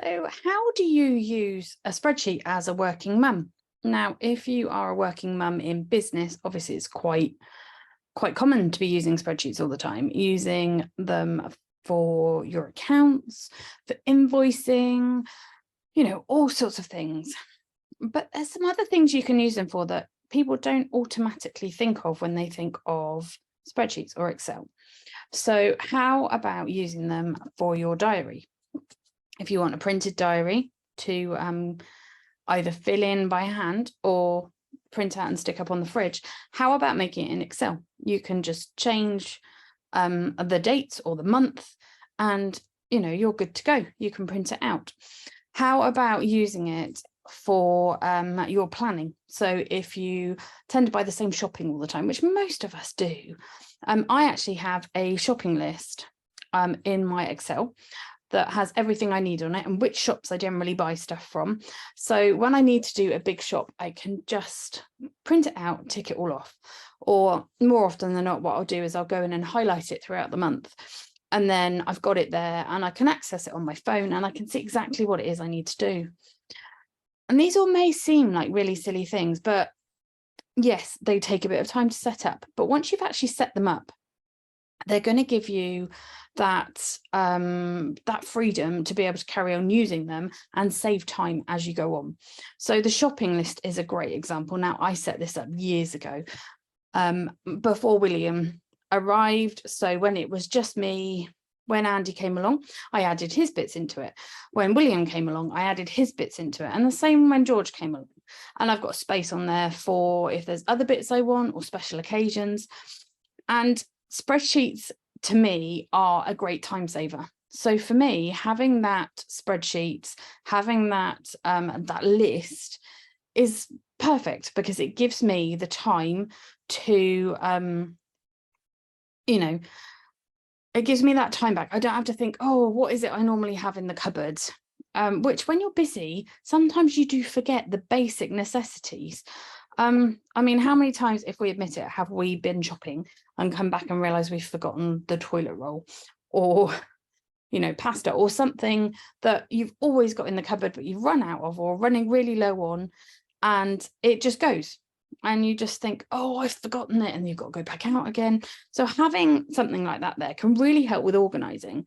So how do you use a spreadsheet as a working mum? Now, if you are a working mum in business, obviously it's quite common to be using spreadsheets all the time, using them for your accounts, for invoicing, all sorts of things. But there's some other things you can use them for that people don't automatically think of when they think of spreadsheets or Excel. So how about using them for your diary? If you want a printed diary to either fill in by hand or print out and stick up on the fridge, how about making it in Excel? You can just change the dates or the month and you're good to go. You can print it out. How about using it for your planning? So if you tend to buy the same shopping all the time, which most of us do, I actually have a shopping list in my Excel that has everything I need on it and which shops I generally buy stuff from. So when I need to do a big shop, I can just print it out, tick it all off. Or more often than not, what I'll do is I'll go in and highlight it throughout the month. And then I've got it there and I can access it on my phone and I can see exactly what it is I need to do. And these all may seem like really silly things, but yes, they take a bit of time to set up. But once you've actually set them up, they're going to give you that freedom to be able to carry on using them and save time as you go on. So the shopping list is a great example. Now, I set this up years ago before William arrived. So when it was just me, when Andy came along, I added his bits into it. When William came along, I added his bits into it. And the same when George came along. And I've got space on there for if there's other bits I want or special occasions. And spreadsheets to me are a great time saver. So for me, having that spreadsheet, having that that list is perfect because it gives me the time to it gives me that time back. I don't have to think, oh, what is it I normally have in the cupboards? Which when you're busy, sometimes you do forget the basic necessities. I mean, how many times, if we admit it, have we been shopping and come back and realize we've forgotten the toilet roll or, pasta or something that you've always got in the cupboard, but you've run out of or running really low on and it just goes and you just think, oh, I've forgotten it. And you've got to go back out again. So having something like that there can really help with organizing.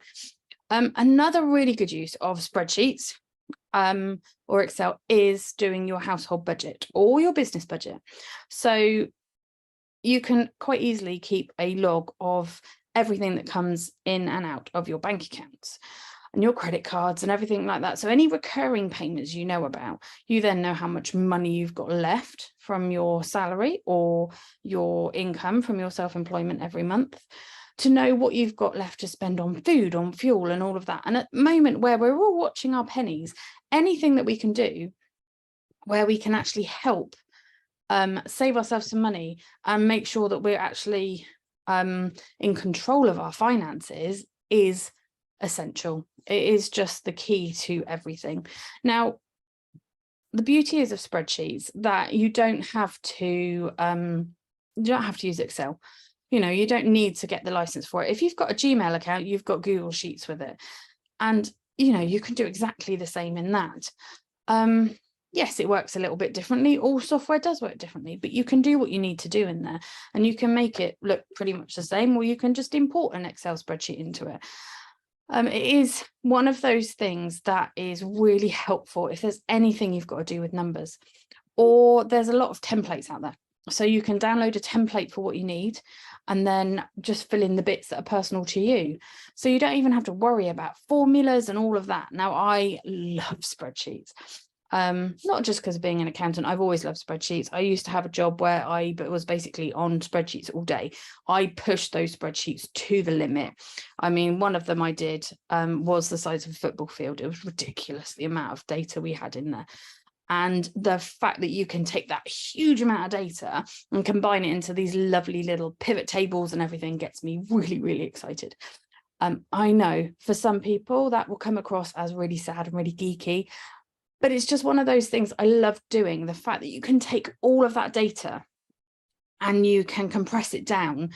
Another really good use of spreadsheets or Excel is doing your household budget or your business budget. So you can quite easily keep a log of everything that comes in and out of your bank accounts and your credit cards and everything like that. So any recurring payments you know about, you then know how much money you've got left from your salary or your income from your self-employment every month, to know what you've got left to spend on food, on fuel and all of that. And at the moment where we're all watching our pennies, anything that we can do where we can actually help save ourselves some money and make sure that we're actually in control of our finances is essential. It is just the key to everything. Now, the beauty is of spreadsheets that you don't have to use Excel. You don't need to get the license for it. If you've got a Gmail account, you've got Google Sheets with it. And, you can do exactly the same in that. Yes, it works a little bit differently. All software does work differently, but you can do what you need to do in there and you can make it look pretty much the same, or you can just import an Excel spreadsheet into it. It is one of those things that is really helpful if there's anything you've got to do with numbers, or there's a lot of templates out there. So you can download a template for what you need and then just fill in the bits that are personal to you. So you don't even have to worry about formulas and all of that. Now, I love spreadsheets. Not just because of being an accountant. I've always loved spreadsheets. I used to have a job where I was basically on spreadsheets all day. I pushed those spreadsheets to the limit. I mean, one of them I did was the size of a football field. It was ridiculous, the amount of data we had in there. And the fact that you can take that huge amount of data and combine it into these lovely little pivot tables and everything gets me really, really excited. I know for some people that will come across as really sad and really geeky, but it's just one of those things I love doing. The fact that you can take all of that data and you can compress it down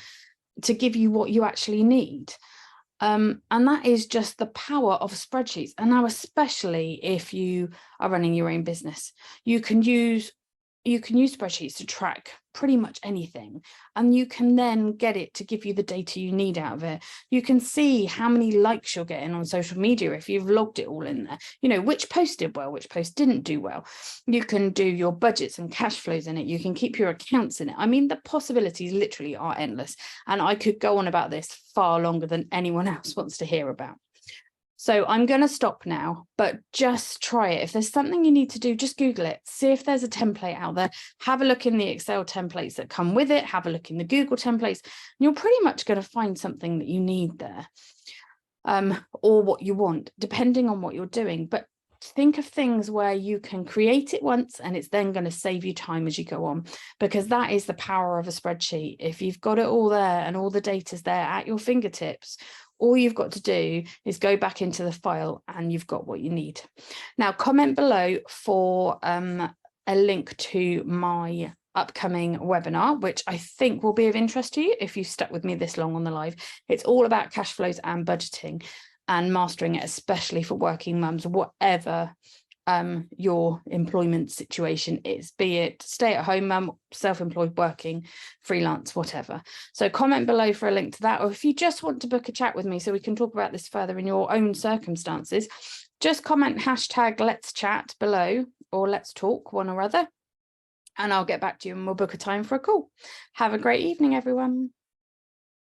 to give you what you actually need. And that is just the power of spreadsheets. And now, especially if you are running your own business, you can use spreadsheets to track pretty much anything, and you can then get it to give you the data you need out of it. You can see how many likes you're getting on social media if you've logged it all in there, you know, which post did well, which post didn't do well. You can do your budgets and cash flows in it. You can keep your accounts in it. I mean, the possibilities literally are endless, and I could go on about this far longer than anyone else wants to hear about. So I'm going to stop now, but just try it. If there's something you need to do, just Google it. See if there's a template out there. Have a look in the Excel templates that come with it. Have a look in the Google templates. And you're pretty much going to find something that you need there, or what you want, depending on what you're doing. But think of things where you can create it once and it's then going to save you time as you go on, because that is the power of a spreadsheet. If you've got it all there and all the data's there at your fingertips, all you've got to do is go back into the file and you've got what you need. Now, comment below for a link to my upcoming webinar, which I think will be of interest to you if you stuck with me this long on the live. It's all about cash flows and budgeting and mastering it, especially for working mums, whatever your employment situation is, be it stay-at-home mum, self-employed, working, freelance, whatever. So comment below for a link to that, or if you just want to book a chat with me so we can talk about this further in your own circumstances, just comment hashtag let's chat below, or let's talk, one or other, and I'll get back to you and we'll book a time for a call. Have a great evening, everyone.